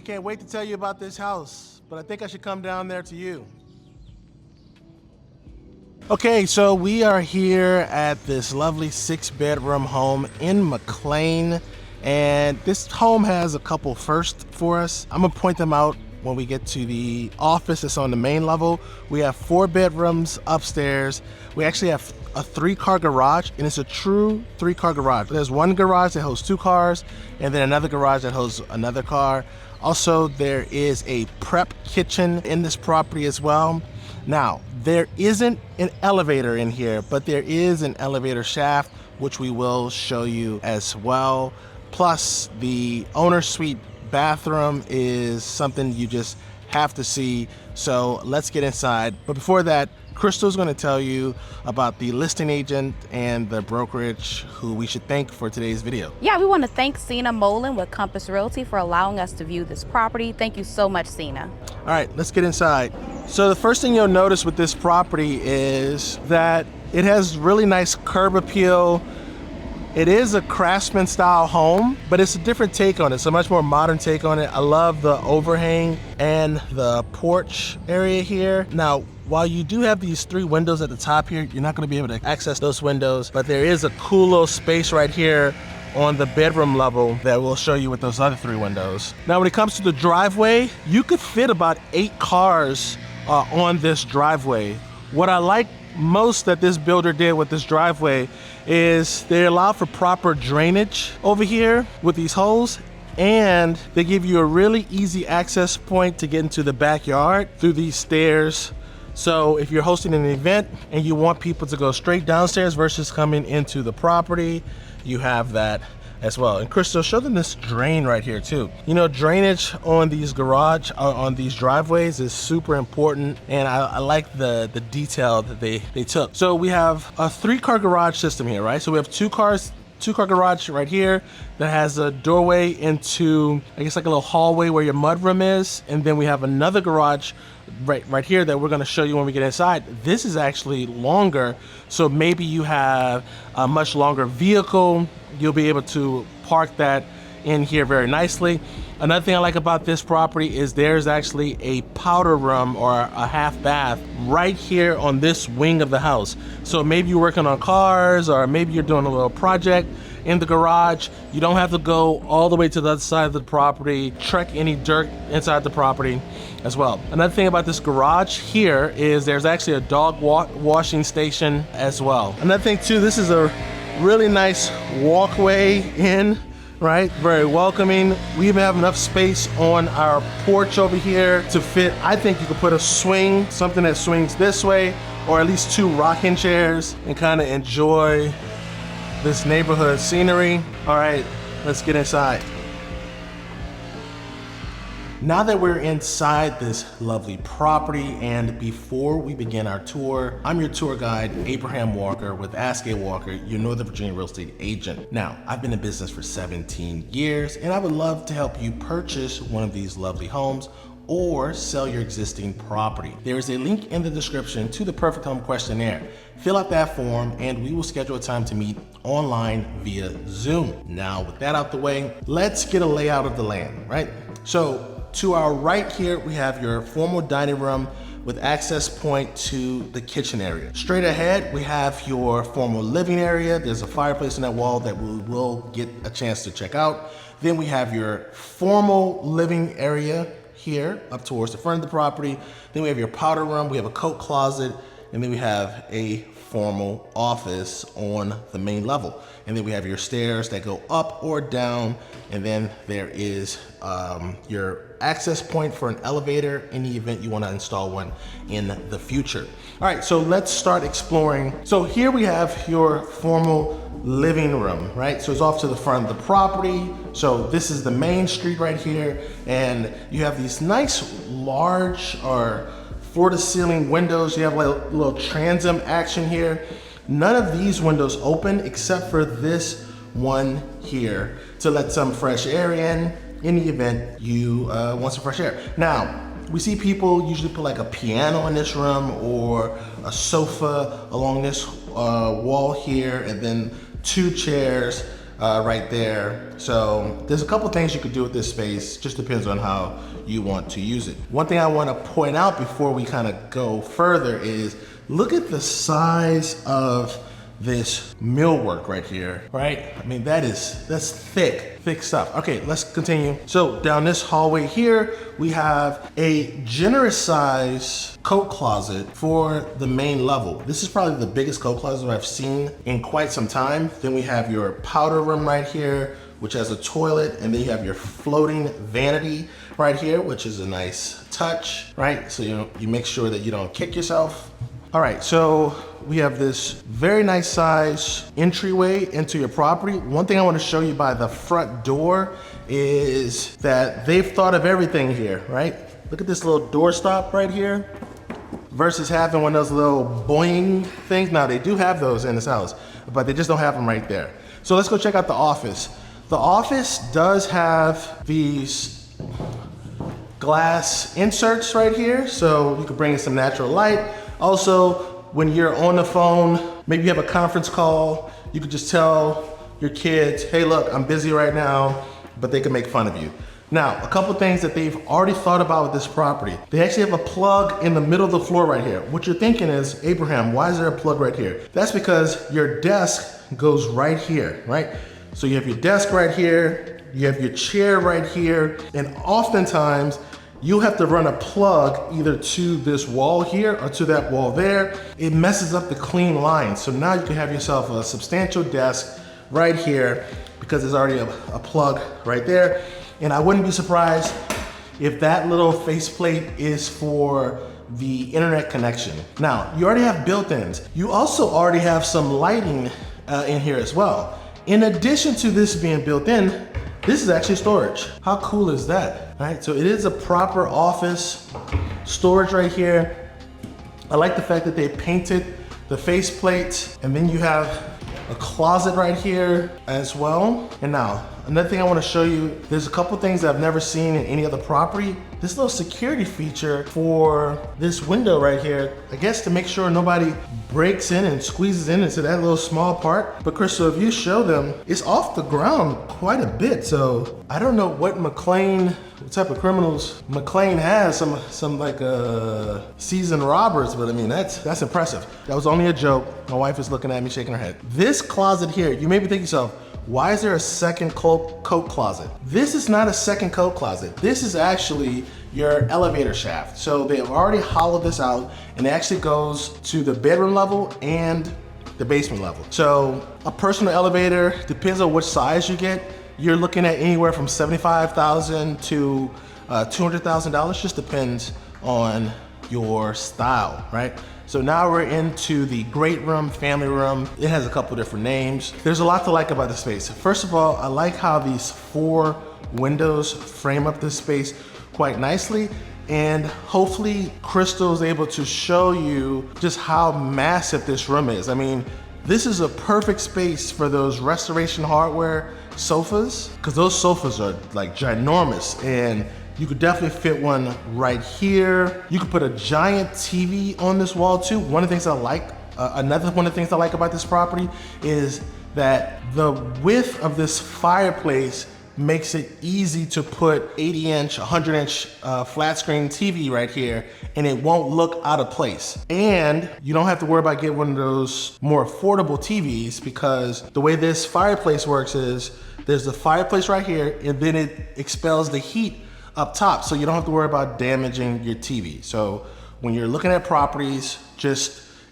can't wait to tell you about this house, but I think I should come down there to you. Okay, so we are here at this lovely 6-bedroom home in McLean, and this home has a couple firsts for us. I'm gonna point them out when we get to the office that's on the main level. We have 4 bedrooms upstairs. We actually have a 3-car garage, and it's a true 3-car garage. There's one garage that holds 2 cars, and then another garage that holds another car. Also, there is a prep kitchen in this property as well. Now, there isn't an elevator in here, but there is an elevator shaft, which we will show you as well. Plus, the owner's suite bathroom is something you just have to see. So let's get inside. But before that, Crystal's going to tell you about the listing agent and the brokerage who we should thank for today's video. Yeah, we want to thank Cena Molen with Compass Realty for allowing us to view this property. Thank you so much, Cena. All right, let's get inside. So the first thing you'll notice with this property is that it has really nice curb appeal. It is a Craftsman-style home, but it's a different take on it. It's a much more modern take on it. I love the overhang and the porch area here. Now, while you do have these 3 windows at the top here, you're not going to be able to access those windows, but there is a cool little space right here on the bedroom level that we'll show you with those other 3 windows. Now, when it comes to the driveway, you could fit about 8 cars on this driveway. What I like most that this builder did with this driveway is they allow for proper drainage over here with these holes, and they give you a really easy access point to get into the backyard through these stairs. So if you're hosting an event and you want people to go straight downstairs versus coming into the property, you have that as well. And Crystal, show them this drain right here too. You know, drainage on these on these driveways is super important, and I like the detail that they took. So we have a 3-car garage system here, right? So we have 2-car garage right here that has a doorway into, I guess, like a little hallway where your mudroom is, and then we have another garage right here that we're going to show you when we get inside. This is actually longer, so maybe you have a much longer vehicle. You'll be able to park that in here very nicely. Another thing I like about this property is there's actually a powder room or a half bath right here on this wing of the house. So maybe you're working on cars, or maybe you're doing a little project in the garage. You don't have to go all the way to the other side of the property, trek any dirt inside the property as well. Another thing about this garage here is there's actually a dog washing station as well. Another thing too, this is a really nice walkway in, right? Very welcoming. We even have enough space on our porch over here to fit. I think you could put a swing, something that swings this way, or at least 2 rocking chairs, and kind of enjoy this neighborhood scenery. All right, let's get inside. Now that we're inside this lovely property, and before we begin our tour, I'm your tour guide, Abraham Walker with 𝗟𝗂𝘁 𝗦𝗶𝘃, your Northern Virginia real estate agent. Now, I've been in business for 17 years, and I would love to help you purchase one of these lovely homes or sell your existing property. There is a link in the description to the Perfect Home Questionnaire. Fill out that form and we will schedule a time to meet online via Zoom. Now, with that out the way, let's get a layout of the land, right? So to our right here, we have your formal dining room with access point to the kitchen area. Straight ahead, we have your formal living area. There's a fireplace in that wall that we will get a chance to check out. Then we have your formal living area here up towards the front of the property. Then we have your powder room, we have a coat closet, and then we have a formal office on the main level. And then we have your stairs that go up or down, and then there is your access point for an elevator in the event you want to install one in the future. All right, so let's start exploring. So here we have your formal living room, right? So it's off to the front of the property. So this is the main street right here, and you have these nice large or floor to ceiling windows. You have like a little transom action here. None of these windows open except for this one here to let some fresh air in the event you want some fresh air. Now, we see people usually put like a piano in this room or a sofa along this wall here, and then 2 chairs right there. So there's a couple things you could do with this space, just depends on how you want to use it. One thing I want to point out before we kind of go further is look at the size of this millwork right here, right? I mean, that's thick stuff. Okay, let's continue. So down this hallway here, we have a generous size coat closet for the main level. This is probably the biggest coat closet I've seen in quite some time. Then we have your powder room right here, which has a toilet, and then you have your floating vanity right here, which is a nice touch, right? So you make sure that you don't kick yourself. All right, so we have this very nice size entryway into your property. One thing I want to show you by the front door is that they've thought of everything here, right? Look at this little doorstop right here versus having one of those little boing things. Now they do have those in this house, but they just don't have them right there. So let's go check out the office. The office does have these glass inserts right here, so you can bring in some natural light. Also, when you're on the phone, maybe you have a conference call, you could just tell your kids, hey look, I'm busy right now, but they can make fun of you. Now, a couple things that they've already thought about with this property. They actually have a plug in the middle of the floor right here. What you're thinking is, Abraham, why is there a plug right here? That's because your desk goes right here, right? So you have your desk right here, you have your chair right here, and oftentimes, you'll have to run a plug either to this wall here or to that wall there. It messes up the clean line. So now you can have yourself a substantial desk right here because there's already a plug right there. And I wouldn't be surprised if that little faceplate is for the internet connection. Now, you already have built-ins. You also already have some lighting in here as well. In addition to this being built in, this is actually storage. How cool is that? All right, so it is a proper office storage right here. I like the fact that they painted the faceplate, and then you have a closet right here as well. And now, another thing I wanna show you, there's a couple things that I've never seen in any other property. This little security feature for this window right here, I guess to make sure nobody breaks in and squeezes in into that little small part. But Crystal, if you show them, it's off the ground quite a bit. So I don't know what McLean, what type of criminals McLean has, some like seasoned robbers, but I mean, that's impressive. That was only a joke. My wife is looking at me shaking her head. This closet here, you may be thinking to yourself, why is there a second coat closet? This is not a second coat closet. This is actually your elevator shaft. So they've already hollowed this out, and it actually goes to the bedroom level and the basement level. So a personal elevator, depends on which size you get, you're looking at anywhere from $75,000 to $200,000, just depends on your style, right? So now we're into the great room, family room. It has a couple different names. There's a lot to like about the space. First of all, I like how these 4 windows frame up this space quite nicely. And hopefully Crystal is able to show you just how massive this room is. I mean, this is a perfect space for those Restoration Hardware sofas, because those sofas are like ginormous, and you could definitely fit one right here. You could put a giant TV on this wall too. One of the things I like, another one of the things I like about this property is that the width of this fireplace makes it easy to put 80-inch, 100-inch flat screen TV right here, and it won't look out of place. And you don't have to worry about getting one of those more affordable TVs, because the way this fireplace works is there's the fireplace right here, and then it expels the heat up top, so you don't have to worry about damaging your TV. So when you're looking at properties,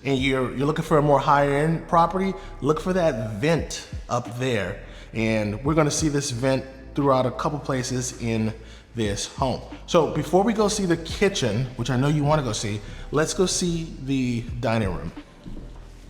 and you're looking for a more higher end property, look for that vent up there. And we're gonna see this vent throughout a couple places in this home. So before we go see the kitchen, which I know you wanna go see, let's go see the dining room.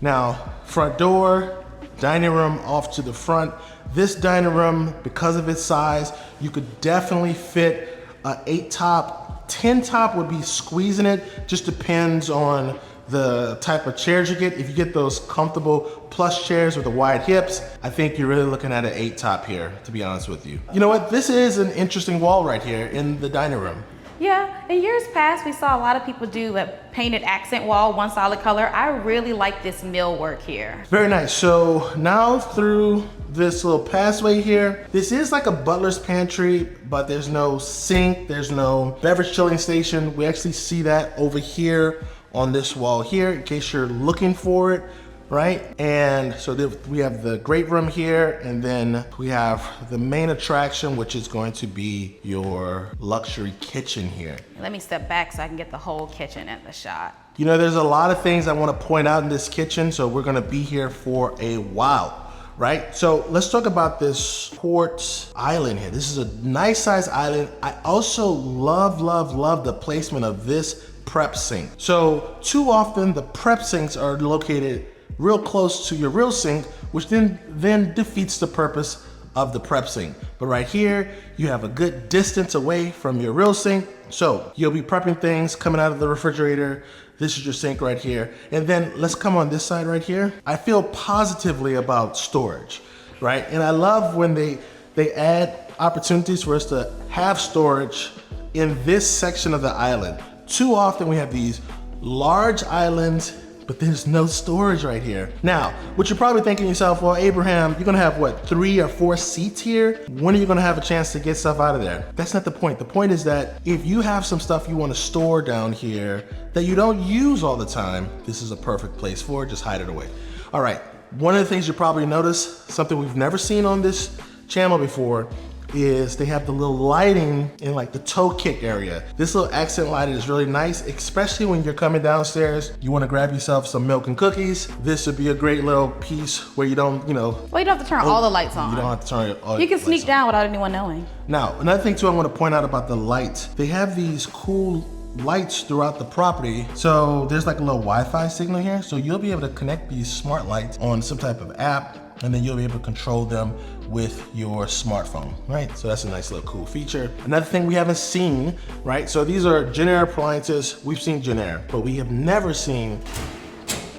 Now, front door, dining room off to the front. This dining room, because of its size, you could definitely fit an 8 top. 10 top would be squeezing it, just depends on the type of chairs you get. If you get those comfortable plush chairs with the wide hips, I think you're really looking at an 8 top here, to be honest with you. You know what, this is an interesting wall right here in the dining room. Yeah, in years past, we saw a lot of people do a painted accent wall, one solid color. I really like this millwork here. Very nice. So now through this little passageway here, this is like a butler's pantry, but there's no sink, there's no beverage chilling station. We actually see that over here on this wall here, in case you're looking for it, right? And so we have the great room here, and then we have the main attraction, which is going to be your luxury kitchen here. Let me step back so I can get the whole kitchen in the shot. You know, there's a lot of things I want to point out in this kitchen, so we're gonna be here for a while, right? So let's talk about this quartz island here. This is a nice size island. I also love, love, love the placement of this prep sink. So too often the prep sinks are located real close to your real sink, which then defeats the purpose of the prep sink. But right here, you have a good distance away from your real sink. So you'll be prepping things coming out of the refrigerator. This is your sink right here. And then let's come on this side right here. I feel positively about storage, right? And I love when they add opportunities for us to have storage in this section of the island. Too often we have these large islands, but there's no storage right here. Now, what you're probably thinking to yourself, well, Abraham, you're gonna have what, 3 or 4 seats here? When are you gonna have a chance to get stuff out of there? That's not the point. The point is that if you have some stuff you wanna store down here that you don't use all the time, this is a perfect place for it, just hide it away. All right, one of the things you probably notice, something we've never seen on this channel before, is they have the little lighting in like the toe kick area. This little accent lighting is really nice, especially when you're coming downstairs. You want to grab yourself some milk and cookies. This would be a great little piece where you don't, well, you don't have to turn all the lights on. You don't have to turn all the lights on. You can sneak down without anyone knowing. Now, another thing too I want to point out about the lights. They have these cool lights throughout the property. So there's like a little Wi-Fi signal here. So you'll be able to connect these smart lights on some type of app, and then you'll be able to control them with your smartphone, right? So that's a nice little cool feature. Another thing we haven't seen, right? So these are JennAir appliances. We've seen JennAir, but we have never seen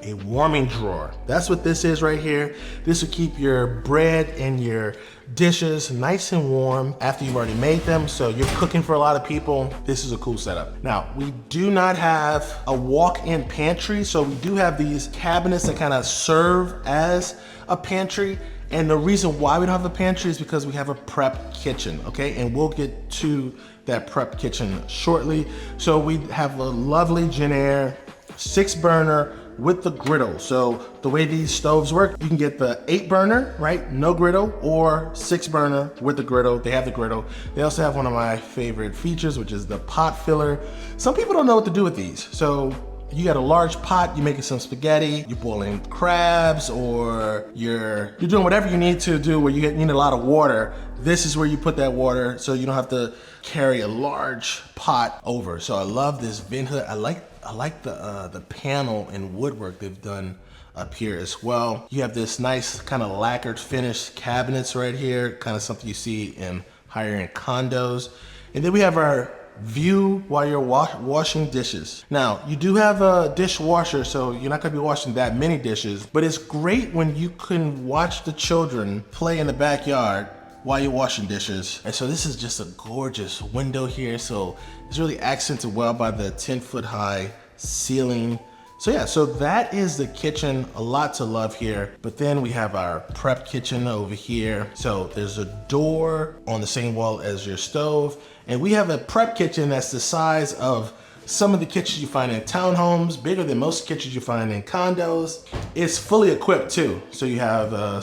a warming drawer. That's what this is right here. This will keep your bread and your dishes nice and warm after you've already made them. So you're cooking for a lot of people. This is a cool setup. Now, we do not have a walk-in pantry. So we do have these cabinets that kind of serve as a pantry. And the reason why we don't have a pantry is because we have a prep kitchen, okay? And we'll get to that prep kitchen shortly. So we have a lovely JennAir 6-burner with the griddle. So the way these stoves work, you can get the 8-burner, right? No griddle, or 6-burner with the griddle. They have the griddle. They also have one of my favorite features, which is the pot filler. Some people don't know what to do with these. So you got a large pot, you're making some spaghetti, you're boiling crabs, or you're doing whatever you need to do where you need a lot of water. This is where you put that water so you don't have to carry a large pot over. So I love this vent hood. I like the panel and woodwork they've done up here as well. You have this nice kind of lacquered finished cabinets right here, kind of something you see in higher end condos. And then we have our view while you're washing dishes. Now, you do have a dishwasher, so you're not gonna be washing that many dishes, but it's great when you can watch the children play in the backyard while you're washing dishes. And so this is just a gorgeous window here. So it's really accented well by the 10-foot high ceiling. So yeah, so that is the kitchen, a lot to love here. But then we have our prep kitchen over here. So there's a door on the same wall as your stove. And we have a prep kitchen that's the size of some of the kitchens you find in townhomes, bigger than most kitchens you find in condos. It's fully equipped too. So you have a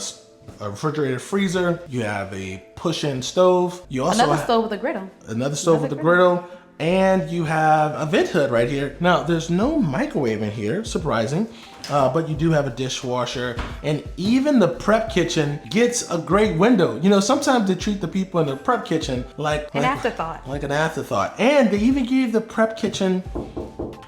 refrigerator, freezer, you have a push-in stove. You also another stove with a griddle. Another stove with a griddle. And you have a vent hood right here. Now, there's no microwave in here, surprising, but you do have a dishwasher, and even the prep kitchen gets a great window. You know, sometimes they treat the people in the prep kitchen like an afterthought. Like an afterthought. And they even gave the prep kitchen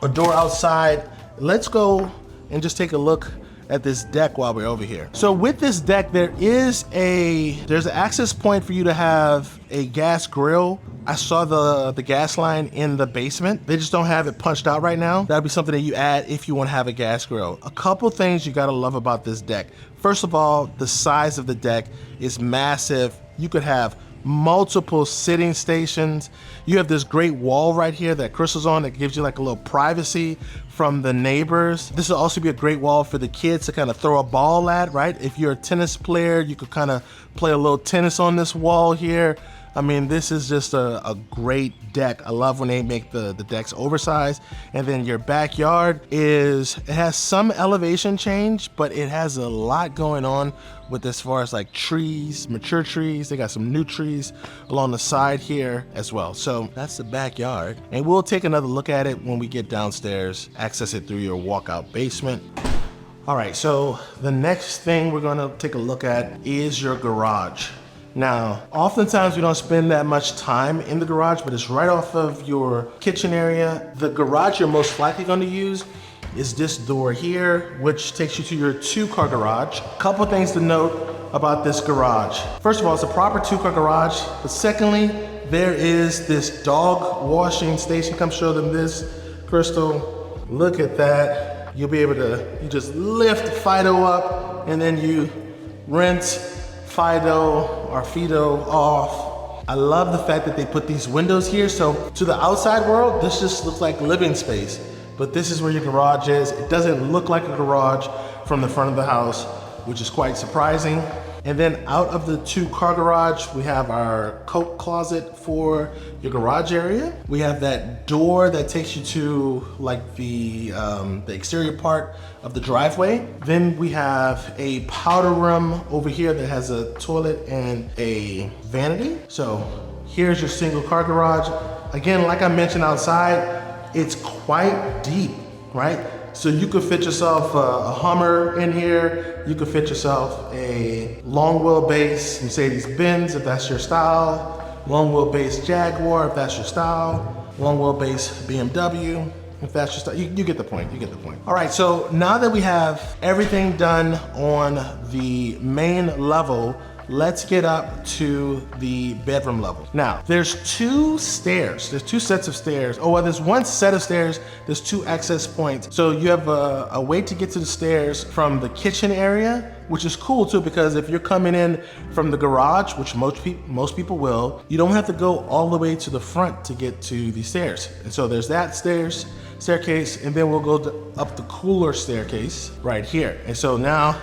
a door outside. Let's go and just take a look at this deck while we're over here. So with this deck, there's an access point for you to have a gas grill. I saw the gas line in the basement. They just don't have it punched out right now. That'd be something that you add if you want to have a gas grill. A couple things you gotta love about this deck. First of all, the size of the deck is massive. You could have multiple sitting stations. You have this great wall right here that Crystal's on that gives you like a little privacy from the neighbors. This will also be a great wall for the kids to kind of throw a ball at, right? If you're a tennis player, you could kind of play a little tennis on this wall here. I mean, this is just a great deck. I love when they make the decks oversized. And then your backyard it has some elevation change, but it has a lot going on with as far as like trees, mature trees. They got some new trees along the side here as well. So that's the backyard. And we'll take another look at it when we get downstairs, access it through your walkout basement. All right, so the next thing we're gonna take a look at is your garage. Now, oftentimes we don't spend that much time in the garage, but it's right off of your kitchen area. The garage you're most likely going to use is this door here, which takes you to your 2-car garage. Couple things to note about this garage. First of all, it's a proper 2-car garage, but secondly, there is this dog washing station. Come show them this, Crystal. Look at that. You'll be able to, you just lift Fido up and then you rinse Fido or Fido off. I love the fact that they put these windows here. So to the outside world, this just looks like living space, but this is where your garage is. It doesn't look like a garage from the front of the house, which is quite surprising. And then out of the 2-car garage, we have our coat closet for your garage area. We have that door that takes you to like the exterior part of the driveway. Then we have a powder room over here that has a toilet and a vanity. So here's your 1-car garage. Again, like I mentioned outside, it's quite deep, right? So you could fit yourself a Hummer in here. You could fit yourself a long wheelbase Mercedes-Benz if that's your style. Long wheelbase Jaguar if that's your style. Long wheelbase BMW if that's your style. You get the point, you get the point. All right, so now that we have everything done on the main level, let's get up to the bedroom level. Now, there's 2 stairs. There's 2 sets of stairs. Oh, well, there's 1 set of stairs. There's 2 access points. So you have a way to get to the stairs from the kitchen area, which is cool too, because if you're coming in from the garage, which most people will, you don't have to go all the way to the front to get to the stairs. And so there's that staircase, and then we'll go up the cooler staircase right here. And so now,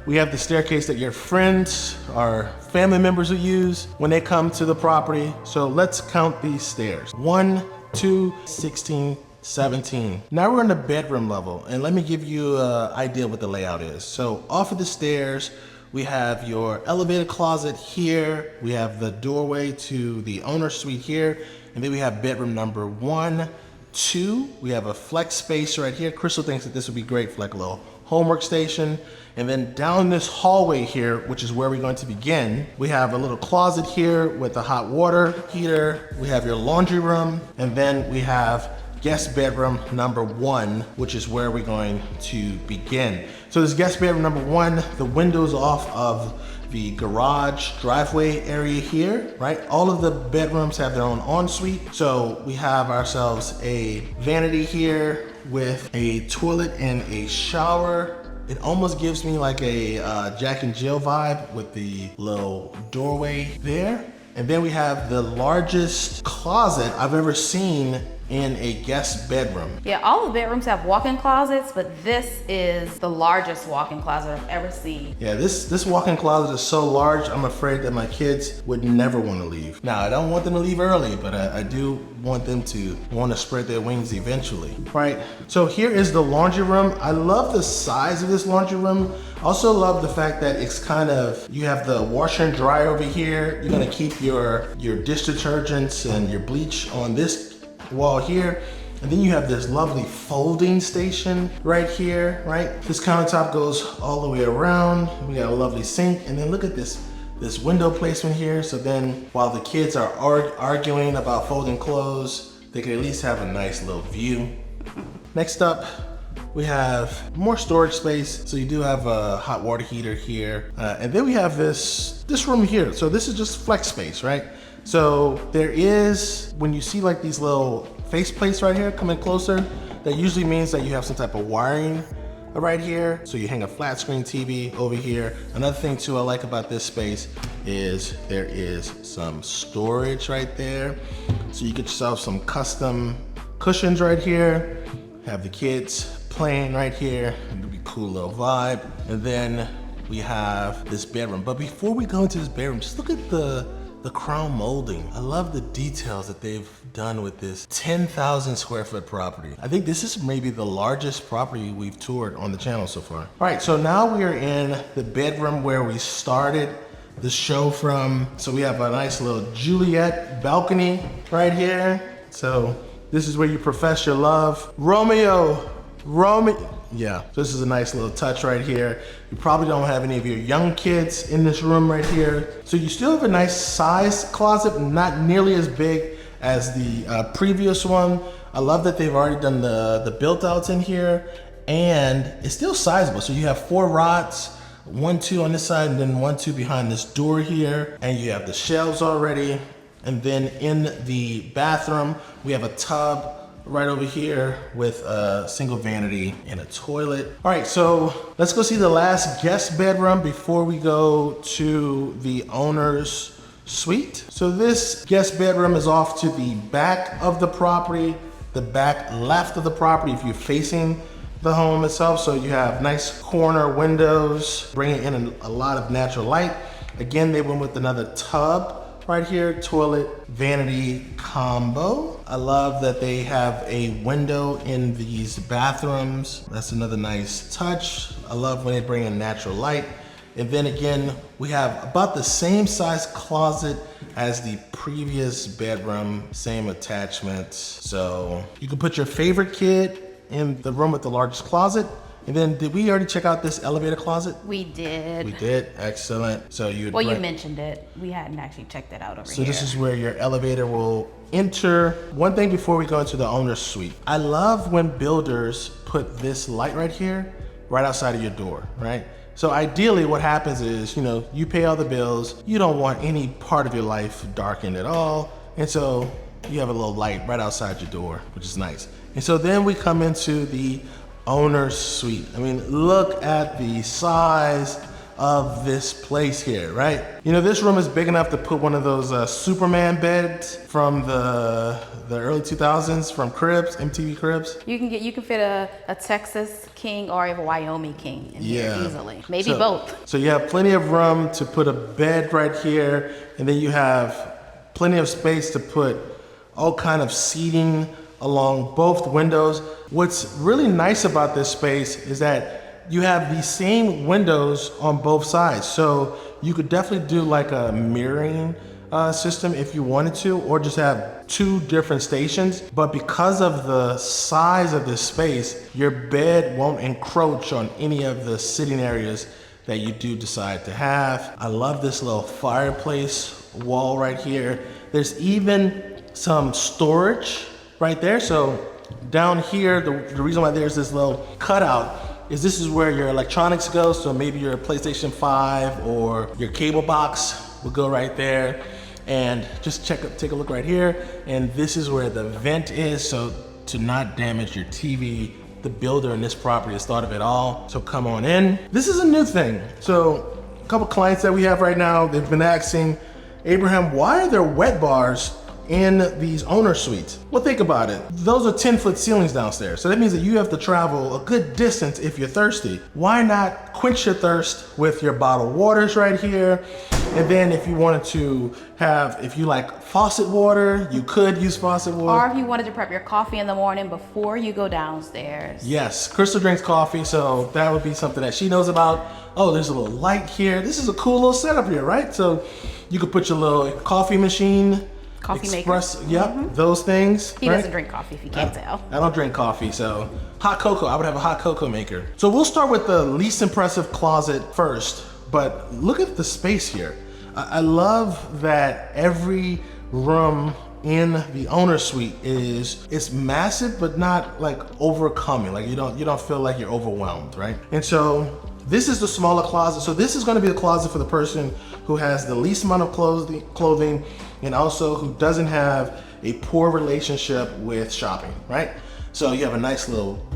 we have the staircase that your friends or family members will use when they come to the property. So let's count these stairs. 1, 2, 16, 17. Now we're on the bedroom level, and let me give you an idea what the layout is. So off of the stairs, we have your elevator closet here. We have the doorway to the owner's suite here. And then we have bedroom number 1, 2. We have a flex space right here. Crystal thinks that this would be great for like a little homework station. And then down this hallway here, which is where we're going to begin, we have a little closet here with a hot water heater. We have your laundry room, and then we have guest bedroom number 1, which is where we're going to begin. So this guest bedroom number 1, the windows off of the garage driveway area here, right? All of the bedrooms have their own ensuite. So we have ourselves a vanity here with a toilet and a shower. It almost gives me like a Jack and Jill vibe with the little doorway there. And then we have the largest closet I've ever seen in a guest bedroom. Yeah, all the bedrooms have walk-in closets, but this is the largest walk-in closet I've ever seen. Yeah, this walk-in closet is so large, I'm afraid that my kids would never want to leave. Now, I don't want them to leave early, but I do want them to want to spread their wings eventually, right? So here is the laundry room. I love the size of this laundry room. Also love the fact that it's kind of, you have the washer and dryer over here. You're gonna keep your dish detergents and your bleach on this wall here. And then you have this lovely folding station right here, right? This countertop goes all the way around. We got a lovely sink. And then look at this window placement here. So then while the kids are arguing about folding clothes, they can at least have a nice little view. Next up, we have more storage space. So you do have a hot water heater here. And then we have this room here. So this is just flex space, right? So there is, when you see like these little face plates right here coming closer, that usually means that you have some type of wiring right here. So you hang a flat screen TV over here. Another thing too I like about this space is there is some storage right there. So you get yourself some custom cushions right here. Have the kids playing right here. It'll be a cool little vibe. And then we have this bedroom. But before we go into this bedroom, just look at the crown molding. I love the details that they've done with this 10,000 square foot property. I think this is maybe the largest property we've toured on the channel so far. All right, so now we are in the bedroom where we started the show from. So we have a nice little Juliet balcony right here. So this is where you profess your love. Romeo. Yeah, so this is a nice little touch right here. You probably don't have any of your young kids in this room right here. So you still have a nice size closet, not nearly as big as the previous one. I love that they've already done the built outs in here, and it's still sizable. So you have 4 rods, 1, 2 on this side, and then 1, 2 behind this door here. And you have the shelves already. And then in the bathroom, we have a tub right over here with a single vanity and a toilet. All right, so let's go see the last guest bedroom before we go to the owner's suite. So this guest bedroom is off to the back of the property, the back left of the property if you're facing the home itself. So you have nice corner windows, bringing in a lot of natural light. Again, they went with another tub right here, toilet, vanity combo. I love that they have a window in these bathrooms. That's another nice touch. I love when they bring in natural light. And then again, we have about the same size closet as the previous bedroom, same attachments. So you can put your favorite kid in the room with the largest closet. And then, did we already check out this elevator closet? We did. We did, excellent. So you Well, you mentioned it. We hadn't actually checked that out over here. So this is where your elevator will enter. One thing before we go into the owner's suite. I love when builders put this light right here, right outside of your door, right? So ideally what happens is, you pay all the bills, you don't want any part of your life darkened at all. And so you have a little light right outside your door, which is nice. And so then we come into the owner's suite. I mean, look at the size of this place here, right? This room is big enough to put one of those Superman beds from the early 2000s from Cribs, MTV Cribs. You can fit a Texas king or a Wyoming king in here easily. Maybe both. So you have plenty of room to put a bed right here, and then you have plenty of space to put all kind of seating along both windows. What's really nice about this space is that you have the same windows on both sides. So you could definitely do like a mirroring system if you wanted to, or just have 2 different stations. But because of the size of this space, your bed won't encroach on any of the sitting areas that you do decide to have. I love this little fireplace wall right here. There's even some storage right there. So down here, the reason why there's this little cutout is this is where your electronics go. So maybe your PlayStation 5 or your cable box will go right there. And just take a look right here. And this is where the vent is. So to not damage your TV, the builder in this property has thought of it all. So come on in. This is a new thing. So a couple clients that we have right now, they've been asking, Abraham, why are there wet bars in these owner suites? Well, think about it. Those are 10-foot ceilings downstairs. So that means that you have to travel a good distance if you're thirsty. Why not quench your thirst with your bottled waters right here? And then if you wanted to if you like faucet water, you could use faucet water. Or if you wanted to prep your coffee in the morning before you go downstairs. Yes, Crystal drinks coffee, so that would be something that she knows about. Oh, there's a little light here. This is a cool little setup here, right? So you could put your little coffee machine, coffee express, maker. Yep, those things. He doesn't drink coffee, if you can't tell. I don't drink coffee, so hot cocoa. I would have a hot cocoa maker. So we'll start with the least impressive closet first, but look at the space here. I love that every room in the owner suite it's massive, but not like overcoming. Like you don't feel like you're overwhelmed, right? And so this is the smaller closet. So this is going to be the closet for the person who has the least amount of clothing and also who doesn't have a poor relationship with shopping, right? So you have a nice little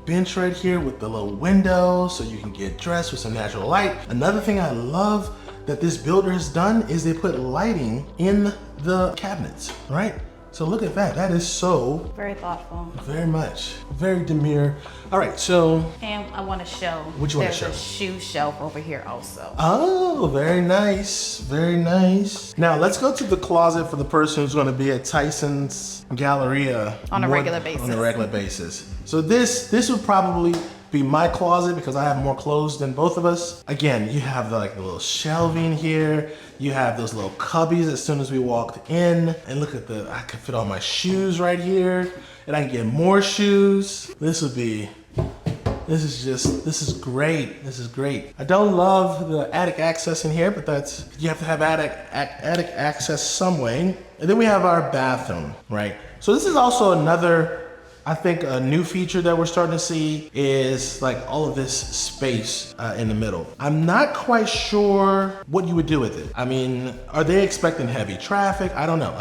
bench right here with the little window so you can get dressed with some natural light. Another thing I love that this builder has done is they put lighting in the cabinets, right? So look at that. That is so Very thoughtful. very much, very demure. All right, so. And I want to show. What you want to show? There's a shoe shelf over here also. Oh, very nice, very nice. Now let's go to the closet for the person who's going to be at Tyson's Galleria On a regular basis. On a regular basis. So this would probably be my closet because I have more clothes than both of us. Again, you have the little shelving here. You have those little cubbies as soon as we walked in. And look at I can fit all my shoes right here. And I can get more shoes. This is great. This is great. I don't love the attic access in here, but you have to have attic access some way. And then we have our bathroom, right? So this is also another, I think a new feature that we're starting to see is like all of this space in the middle. I'm not quite sure what you would do with it. I mean, are they expecting heavy traffic? I don't know.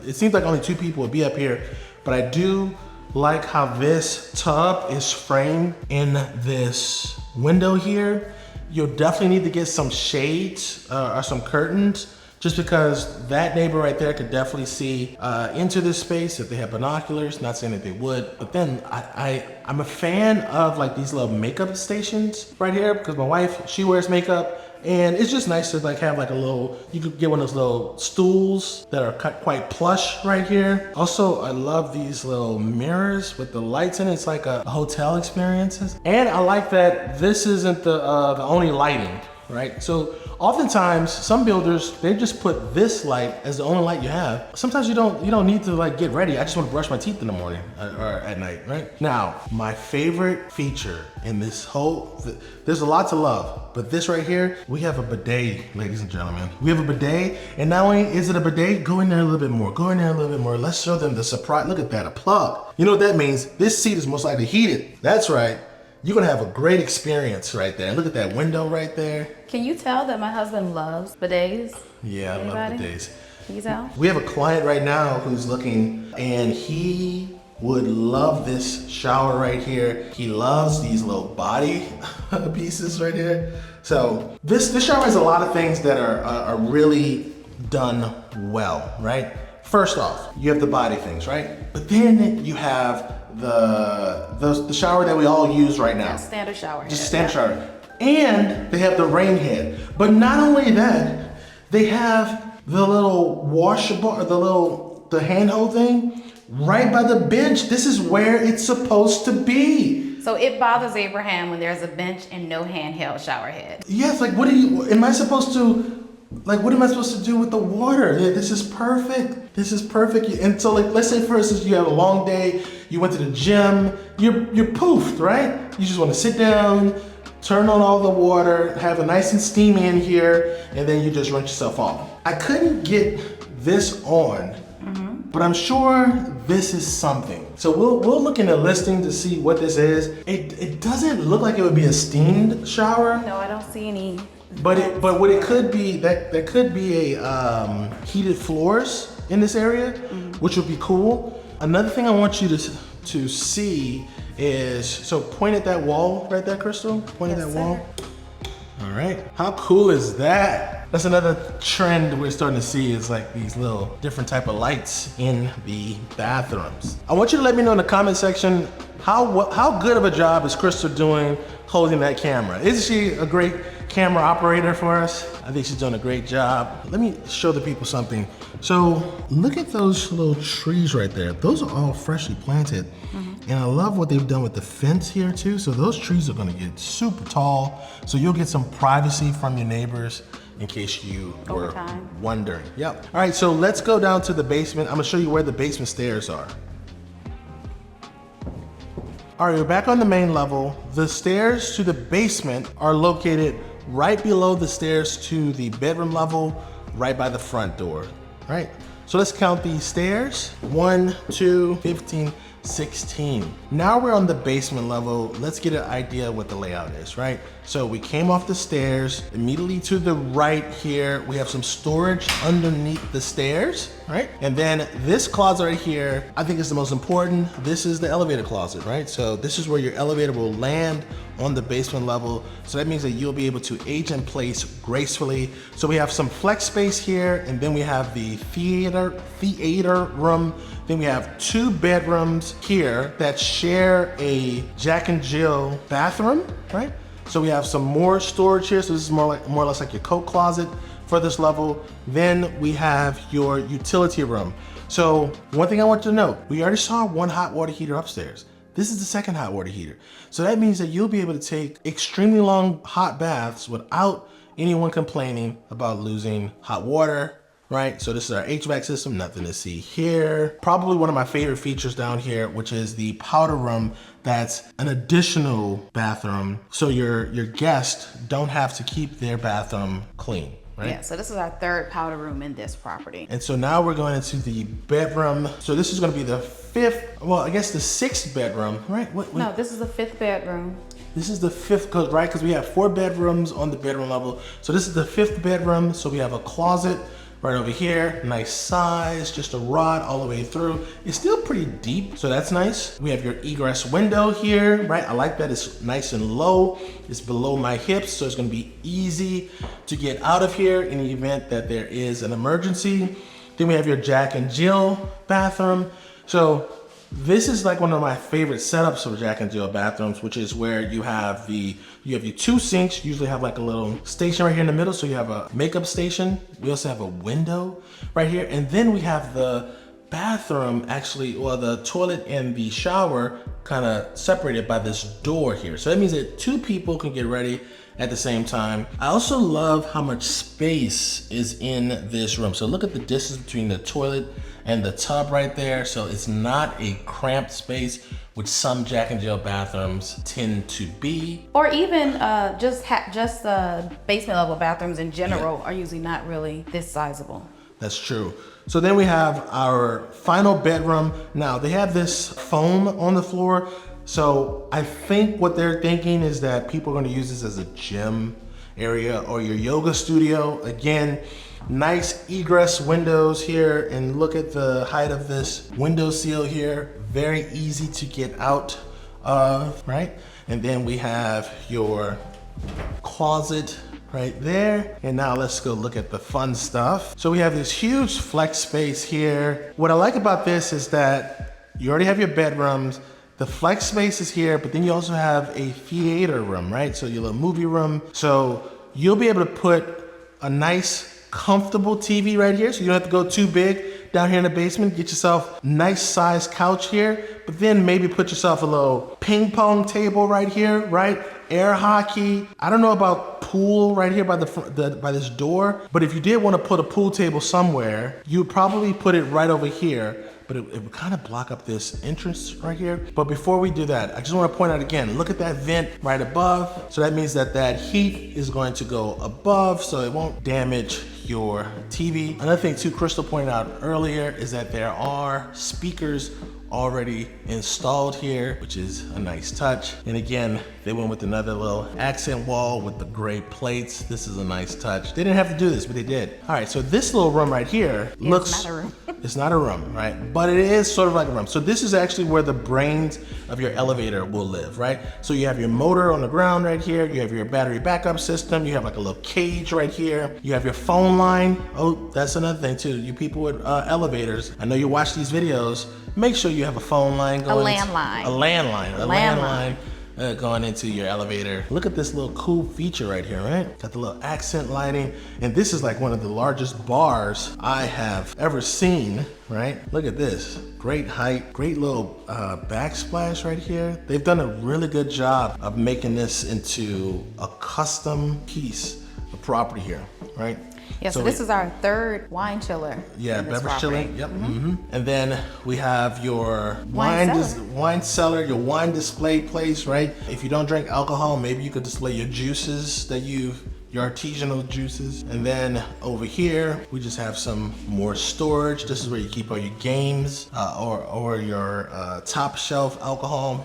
It seems like only 2 people would be up here, but I do like how this tub is framed in this window here. You'll definitely need to get some shades or some curtains, just because that neighbor right there could definitely see into this space if they have binoculars. Not saying that they would, but then I'm a fan of like these little makeup stations right here because my wife, she wears makeup, and it's just nice to like have like a little, you could get one of those little stools that are quite plush right here. Also, I love these little mirrors with the lights in it. It's like a hotel experience. And I like that this isn't the only lighting, right? So oftentimes, some builders, they just put this light as the only light you have. Sometimes you don't need to like get ready. I just want to brush my teeth in the morning or at night, right? Now, my favorite feature in this whole, there's a lot to love, but this right here, we have a bidet, ladies and gentlemen. We have a bidet, and not only is it a bidet, go in there a little bit more, go in there a little bit more. Let's show them the surprise. Look at that, a plug. You know what that means? This seat is most likely heated. That's right. You're gonna have a great experience right there. Look at that window right there. Can you tell that my husband loves bidets? Yeah, I love bidets. Can you tell? We have a client right now who's looking, and he would love this shower right here. He loves these little body pieces right here. So this shower has a lot of things that are really done well, right? First off, you have the body things, right? But then you have the shower that we all use right now. Yeah, standard shower head. Just a standard shower. And they have the rain head. But not only that, they have the little washable, or the handhold thing right by the bench. This is where it's supposed to be. So it bothers Abraham when there's a bench and no handheld shower head. Yes, like what am I supposed to do with the water? Yeah, this is perfect. This is perfect. And so like, let's say for instance, you have a long day, you went to the gym, you're poofed, right? You just want to sit down, turn on all the water, have a nice and steamy in here, and then you just rinse yourself off. I couldn't get this on, but I'm sure this is something. So we'll look in the listing to see what this is. It doesn't look like it would be a steamed shower. No, I don't see any. But what it could be, that could be a heated floors in this area, which would be cool. Another thing I want you to see is, so point at that wall right there, Crystal. Point at that wall. All right, how cool is that? That's another trend we're starting to see, is like these little different type of lights in the bathrooms. I want you to let me know in the comment section, how good of a job is Crystal doing holding that camera? Isn't she a great camera operator for us? I think she's done a great job. Let me show the people something. So look at those little trees right there. Those are all freshly planted. And I love what they've done with the fence here too. So those trees are gonna get super tall. So you'll get some privacy from your neighbors in case you were wondering. Yep. All right, so let's go down to the basement. I'm gonna show you where the basement stairs are. All right, we're back on the main level. The stairs to the basement are located right below the stairs to the bedroom level, right by the front door, right? So let's count these stairs. 1, 2, 15, 16. Now we're on the basement level. Let's get an idea of what the layout is, right? So we came off the stairs. Immediately to the right here, we have some storage underneath the stairs, right? And then this closet right here, I think is the most important. This is the elevator closet, right? So this is where your elevator will land on the basement level. So that means that you'll be able to age in place gracefully. So we have some flex space here, and then we have the theater room. Then we have 2 bedrooms here that share a Jack and Jill bathroom, right? So we have some more storage here. So this is more or less like your coat closet for this level. Then we have your utility room. So one thing I want you to know, we already saw 1 hot water heater upstairs. This is the 2nd hot water heater. So that means that you'll be able to take extremely long hot baths without anyone complaining about losing hot water, right? So this is our HVAC system, nothing to see here. Probably one of my favorite features down here, which is the powder room. That's an additional bathroom. So your guests don't have to keep their bathroom clean. Right? Yeah, so this is our 3rd powder room in this property. And so now we're going into the bedroom. So this is going to be the 5th, well, I guess the 6th bedroom, right? No, this is the 5th bedroom. This is the 5th, right? Because we have 4 bedrooms on the bedroom level. So this is the 5th bedroom. So we have a closet right over here, nice size, just a rod all the way through. It's still pretty deep, so that's nice. We have your egress window here, right? I like that it's nice and low. It's below my hips, so it's gonna be easy to get out of here in the event that there is an emergency. Then we have your Jack and Jill bathroom. So this is like one of my favorite setups for Jack and Jill bathrooms, which is where you have your 2 sinks. You usually have like a little station right here in the middle. So you have a makeup station. We also have a window right here. And then we have the bathroom actually, or the toilet and the shower kind of separated by this door here. So that means that 2 people can get ready at the same time. I also love how much space is in this room. So look at the distance between the toilet and the tub right there. So it's not a cramped space, which some Jack and Jill bathrooms tend to be. Or even just basement level bathrooms in general are usually not really this sizable. That's true. So then we have our final bedroom. Now they have this foam on the floor. So I think what they're thinking is that people are gonna use this as a gym area or your yoga studio. Again, nice egress windows here, and look at the height of this window sill here. Very easy to get out of, right? And then we have your closet right there. And now let's go look at the fun stuff. So we have this huge flex space here. What I like about this is that you already have your bedrooms. The flex space is here, but then you also have a theater room, right? So your little movie room. So you'll be able to put a nice comfortable TV right here, so you don't have to go too big down here in the basement. Get yourself a nice size couch here, but then maybe put yourself a little ping pong table right here, right? Air hockey. I don't know about pool right here by by this door, but if you did want to put a pool table somewhere, you would probably put it right over here. But it would kind of block up this entrance right here. But before we do that, I just want to point out again, look at that vent right above. So that means that that heat is going to go above, so it won't damage your TV. Another thing too, Crystal pointed out earlier, is that there are speakers already installed here, which is a nice touch. And again, they went with another little accent wall with the gray plates. This is a nice touch. They didn't have to do this, but they did. All right, so this little room right here looks... It's not a room. It's not a room, right? But it is sort of like a room. So this is actually where the brains of your elevator will live, right? So you have your motor on the ground right here. You have your battery backup system. You have like a little cage right here. You have your phone line. Oh, that's another thing too. You people with elevators, I know you watch these videos. Make sure you have a phone line going. A landline. A landline going into your elevator. Look at this little cool feature right here, right? Got the little accent lighting. And this is like one of the largest bars I have ever seen, right? Look at this. Great height, great little backsplash right here. They've done a really good job of making this into a custom piece of property here, right? Yeah, so this is our 3rd wine chiller. Yeah, beverage chiller. Yep. And then we have your wine cellar, your wine display place, right? If you don't drink alcohol, maybe you could display your juices that you've your artisanal juices. And then over here, we just have some more storage. This is where you keep all your games or your top shelf alcohol,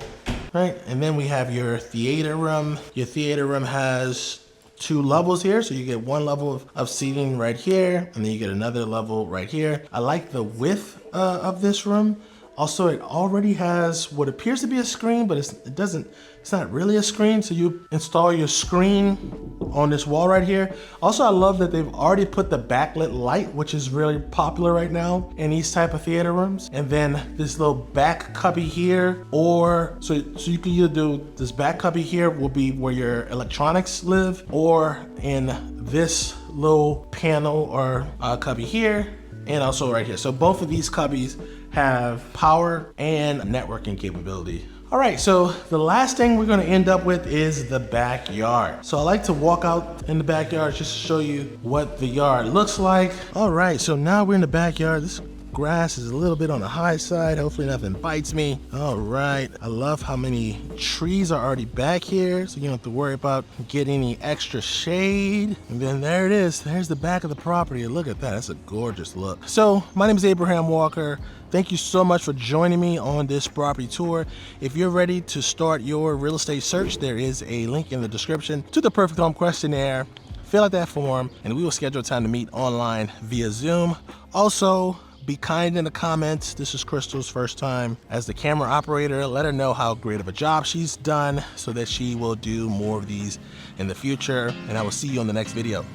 right? And then we have your theater room. Your theater room has 2 levels here, so you get 1 level of seating right here, and then you get another level right here. I like the width of this room. Also, it already has what appears to be a screen, but it's not really a screen. So you install your screen on this wall right here. Also, I love that they've already put the backlit light, which is really popular right now in these type of theater rooms. And then this little back cubby here, or so you can either do this back cubby here will be where your electronics live, or in this little panel or cubby here, and also right here. So both of these cubbies have power and networking capability. All right, so the last thing we're gonna end up with is the backyard. So I like to walk out in the backyard just to show you what the yard looks like. All right, so now we're in the backyard. This grass is a little bit on the high side. Hopefully nothing bites me. All right, I love how many trees are already back here, so you don't have to worry about getting any extra shade. And then there it is. There's the back of the property. Look at that, that's a gorgeous look. So my name is Abraham Walker. Thank you so much for joining me on this property tour. If you're ready to start your real estate search, there is a link in the description to the Perfect Home Questionnaire. Fill out that form and we will schedule a time to meet online via Zoom. Also, be kind in the comments. This is Crystal's first time as the camera operator. Let her know how great of a job she's done so that she will do more of these in the future. And I will see you on the next video.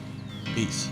Peace.